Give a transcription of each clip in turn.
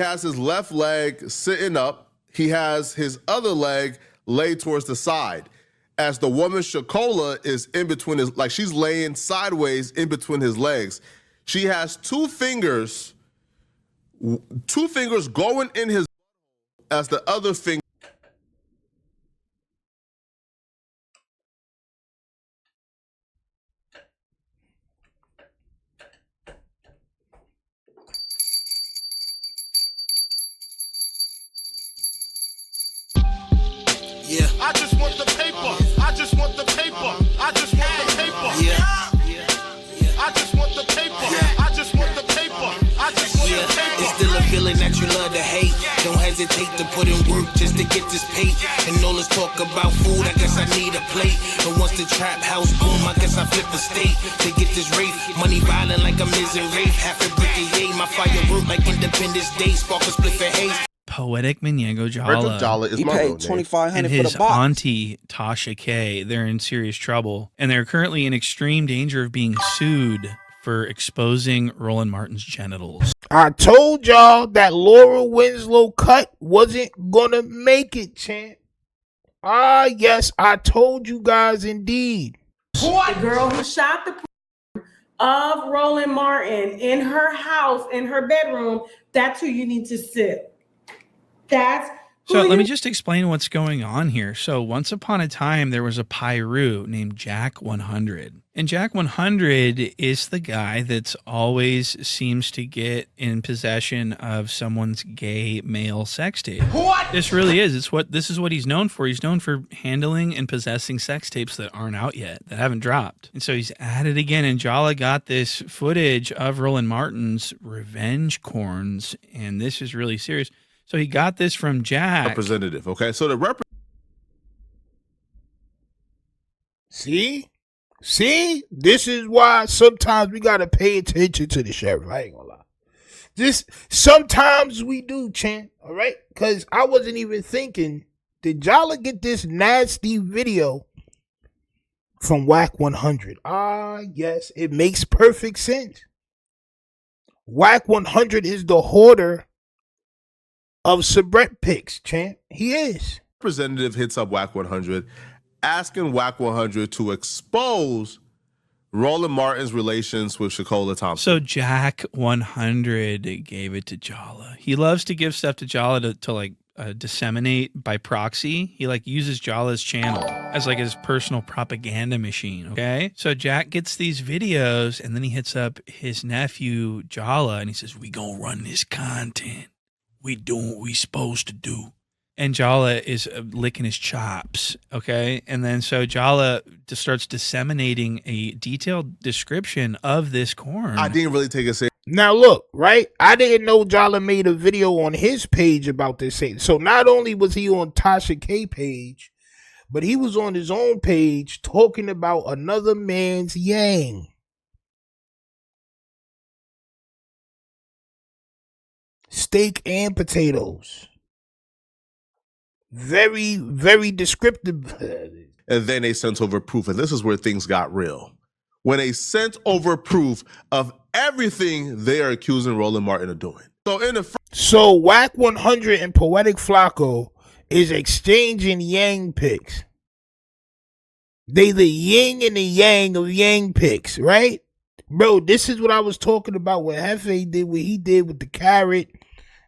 He has his left leg sitting up. He has his other leg laid towards the side. As the woman Shakola is in between his, like she's laying sideways in between his legs. She has two fingers going in his as the other finger. Yeah. I just want the paper. I just want the paper. I just want the paper. Yeah. I just want the paper. I just want the paper. I just want the paper. It's still a feeling that you love to hate. Don't hesitate to put in work just to get this paid. And all this talk about food, I guess I need a plate. And once the trap house boom, I guess I flip a state to get this rate. Money violent like I'm Mizzen Rafe. Half a brick of yay. My firework like Independence Day. Spark a split for haze. Poetik Minyengo Jala Is he my paid real name. $2,500 and for his the box. auntie Tasha K. They're in serious trouble, and they're currently in extreme danger of being sued for exposing Roland Martin's genitals. I told y'all that Laura Winslow cut wasn't gonna make it, champ. Ah, yes, I told you guys indeed. The girl who shot the of Roland Martin in her house, in her bedroom, that's who you need to sue. That's So let me just explain what's going on here. So once upon a time, there was a Pyru named Jack 100. And Jack 100 is the guy that's always seems to get in possession of someone's gay male sex tape. What? This really is. This is what he's known for. He's known for handling and possessing sex tapes that aren't out yet, that haven't dropped. And so he's at it again. And Jala got this footage of Roland Martin's revenge corns. And this is really serious. So he got this from Jack. Representative, okay? So the See? This is why sometimes we gotta pay attention to the sheriff. I ain't gonna lie. Sometimes we do, champ, all right? Because I wasn't even thinking, did Jala get this nasty video from Whack 100? Ah, yes, it makes perfect sense. Whack 100 is the hoarder of Sabret pics, champ. He is. representative hits up Whack 100, asking Whack 100 to expose Roland Martin's relations with Shakola Thompson. So Jack 100 gave it to Jala. He loves to give stuff to Jala to like disseminate by proxy. He like uses Jala's channel as like his personal propaganda machine. Okay. So Jack gets these videos and then he hits up his nephew Jala and he says, "We gonna run this content. We doing what we supposed to do." And Jala is licking his chops, okay? And then so Jala just starts disseminating a detailed description of this corn. I didn't really take it serious. Now look, right? I didn't know Jala made a video on his page about this. So not only was he on Tasha K page, but he was on his own page talking about another man's yang. Steak and potatoes. Very, very descriptive. And then they sent over proof, and this is where things got real. When they sent over proof of everything they are accusing Roland Martin of doing. So Whack 100 and Poetik Flakko is exchanging yang pics. They the yin and the yang of yang pics, right? Bro, this is what I was talking about what Hefe did, what he did with the carrot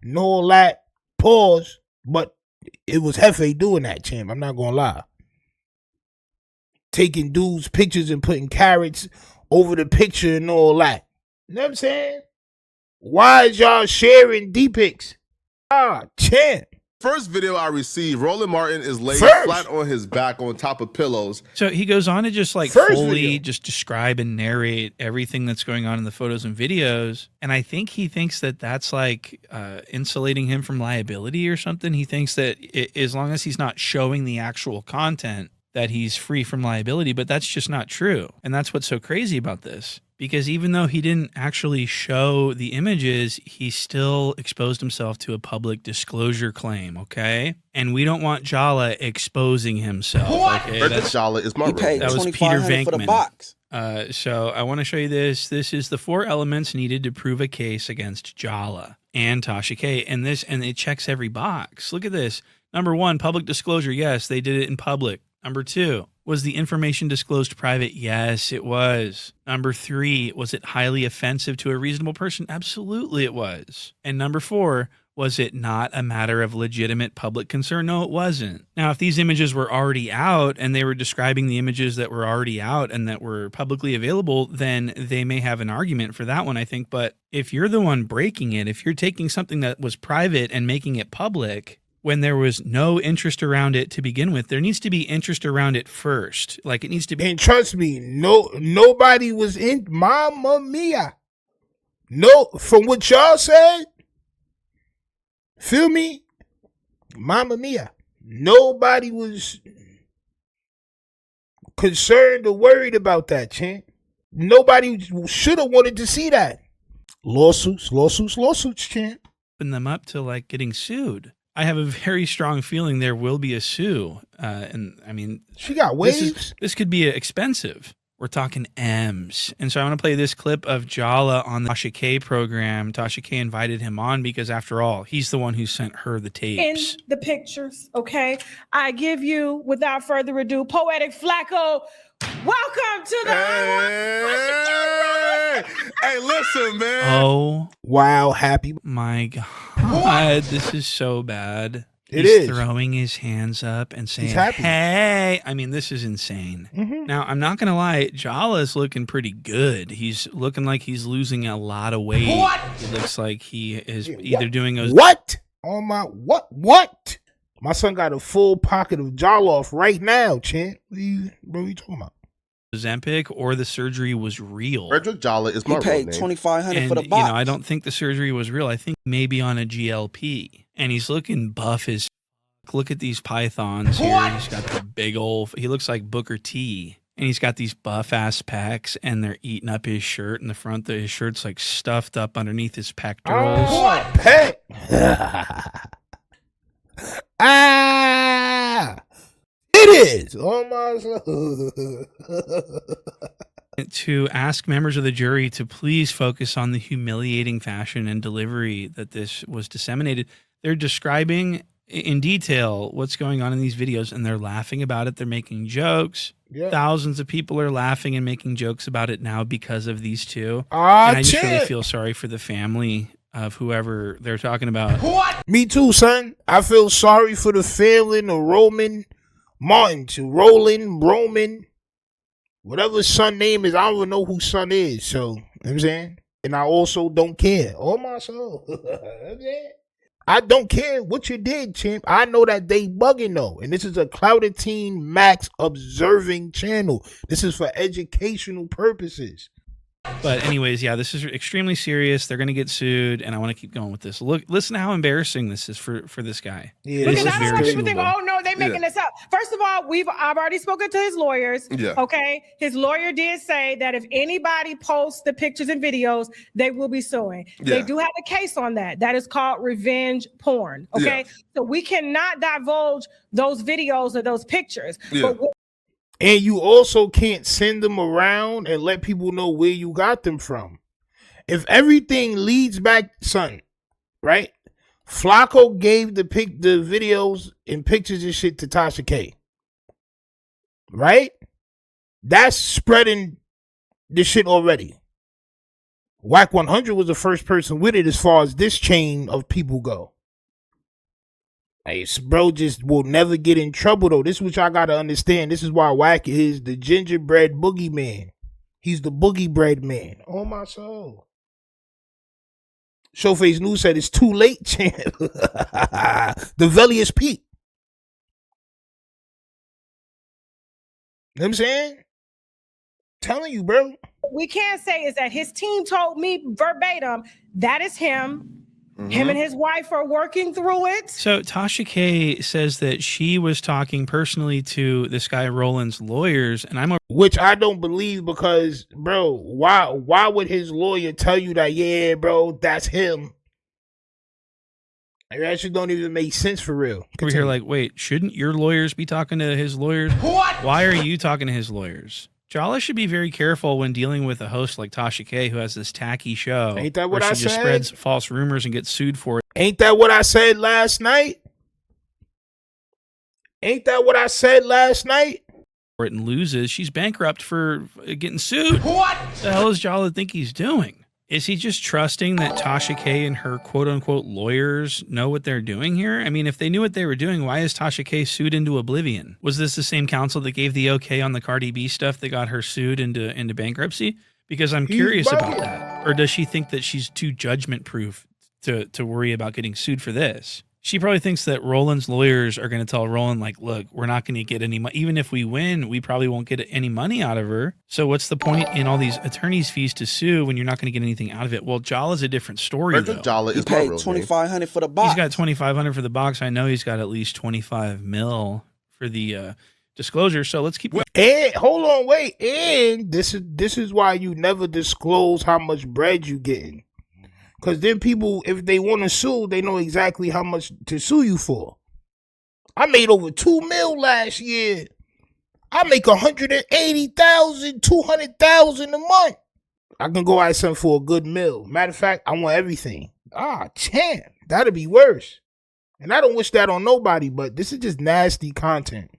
and all that. Pause. But it was Hefe doing that, champ. I'm not gonna lie. Taking dudes' pictures and putting carrots over the picture and all that. You know what I'm saying? Why is y'all sharing D-pics? Ah, champ. First video I received, Roland Martin is laid flat on his back on top of pillows. So he goes on to just like fully just describe and narrate everything that's going on in the photos and videos. And I think he thinks that that's like insulating him from liability or something. He thinks that as long as he's not showing the actual content, that he's free from liability, but that's just not true. And that's what's so crazy about this. Because even though he didn't actually show the images, he still exposed himself to a public disclosure claim, okay? And we don't want Jala exposing himself. What? Okay? That's Jala is my paid That was Peter Venkman. for the box. So I want to show you this. This is the 4 elements needed to prove a case against Jala. and Tasha K. And it checks every box. Look at this. Number 1, public disclosure. Yes, they did it in public. Number 2, was the information disclosed private? Yes, it was. Number 3, was it highly offensive to a reasonable person? Absolutely it was. And number 4, was it not a matter of legitimate public concern? No, it wasn't. Now, if these images were already out and they were describing the images that were already out and that were publicly available, then they may have an argument for that one, I think. But if you're the one breaking it, if you're taking something that was private and making it public, when there was no interest around it to begin with, there needs to be interest around it first. Like, it needs to be. And trust me, nobody was in. Mamma mia. No, from what y'all said, feel me? Mamma mia. Nobody was concerned or worried about that, champ. Nobody should have wanted to see that. Lawsuits, champ. Open them up to like getting sued. I have a very strong feeling there will be a sue. And I mean, she got waves. This could be expensive. We're talking M's. And so I want to play this clip of Jala on the Tasha K program. Tasha K invited him on because, after all, he's the one who sent her the tapes. In the pictures, okay? I give you, without further ado, Poetic Flakko. Welcome to the Hey, listen, man. Oh, wow, happy. My God. This is so bad. He's throwing his hands up and saying, happy. hey. I mean, this is insane. Mm-hmm. Now, I'm not going to lie. Jala's looking pretty good. He's looking like he's losing a lot of weight. What? It looks like he is either doing those. What? Oh my, what? My son got a full pocket of Jollof right now, champ. What you talking about? Ozempic, or the surgery was real. Frederick Jala is my He real paid name. $2,500 for the box. I don't think the surgery was real. I think maybe on a GLP. And he's looking buff as f***. Look at these pythons here. He's got the big old, he looks like Booker T. And he's got these buff ass pecs, and they're eating up his shirt, and the front of his shirt's like stuffed up underneath his pectorals. What? Hey. It is. Oh my God. To ask members of the jury to please focus on the humiliating fashion and delivery that this was disseminated. They're describing in detail what's going on in these videos, and they're laughing about it. They're making jokes. Yeah. Thousands of people are laughing and making jokes about it now because of these two. And I just really feel sorry for the family of whoever they're talking about. What? Me too, son. I feel sorry for the family of Roman Martin, to Roman, whatever his son name is. I don't even know who son is. So, you know what I'm saying? And I also don't care. Oh my soul. I don't care what you did, champ. I know that they bugging though. And this is a Clouded Teen Max observing channel. This is for educational purposes. But anyways, yeah, this is extremely serious. They're going to get sued, and I want to keep going with this. Look, listen to how embarrassing this is for this guy. Yeah, Because this I is don't want very people to think, suitable. oh no, they making this up. First of all, I've already spoken to his lawyers. Yeah. Okay. His lawyer did say that if anybody posts the pictures and videos, they will be suing. Yeah. They do have a case on that. That is called revenge porn. Okay. Yeah. So we cannot divulge those videos or those pictures. Yeah. But And you also can't send them around and let people know where you got them from. If everything leads back, son, right? Flakko gave the videos and pictures and shit to Tasha K. Right? That's spreading the shit already. Whack 100 was the first person with it as far as this chain of people go. Hey, bro just will never get in trouble, though. This is what y'all got to understand. This is why Whack is the gingerbread boogeyman. He's the boogie bread man. Oh, my soul. Showface News said it's too late, champ. The Valley is peak. You know what I'm saying? Telling you, bro. we can say is that his team told me verbatim, that is him. Him and his wife are working through it. So Tasha K says that she was talking personally to this guy Roland's lawyers, and I'm which I don't believe because, bro, why would his lawyer tell you that? Yeah, bro, that's him. It actually don't even make sense for real. over here like, wait, shouldn't your lawyers be talking to his lawyers? What? Why are you talking to his lawyers? Jala should be very careful when dealing with a host like Tasha K, who has this tacky show. Ain't that where what I she just said? spreads false rumors and gets sued for it. Ain't that what I said last night? Ain't that what I said last night? And loses. She's bankrupt for getting sued. What the hell does Jala think he's doing? Is he just trusting that Tasha K and her quote unquote lawyers know what they're doing here? I mean, if they knew what they were doing, why is Tasha K sued into oblivion? Was this the same counsel that gave the okay on the Cardi B stuff that got her sued into bankruptcy? Because I'm curious about that. Or does she think that she's too judgment proof to worry about getting sued for this? She probably thinks that Roland's lawyers are going to tell Roland, like, look, we're not going to get any money. Even if we win, we probably won't get any money out of her. So what's the point in all these attorney's fees to sue when you're not going to get anything out of it? Well, Jala's a different story, though. Jala He is my paid real $2,500 for the box. He's got $2,500 for the box. I know he's got at least $25 million for the disclosure. So let's keep going. And hold on, wait. And this is why you never disclose how much bread you getting. Because then people, if they want to sue, they know exactly how much to sue you for. I made over $2 million last year. I make $180,000, $200,000 a month. I can go out something for a good meal. Matter of fact, I want everything. Damn, that'd be worse. And I don't wish that on nobody, but this is just nasty content.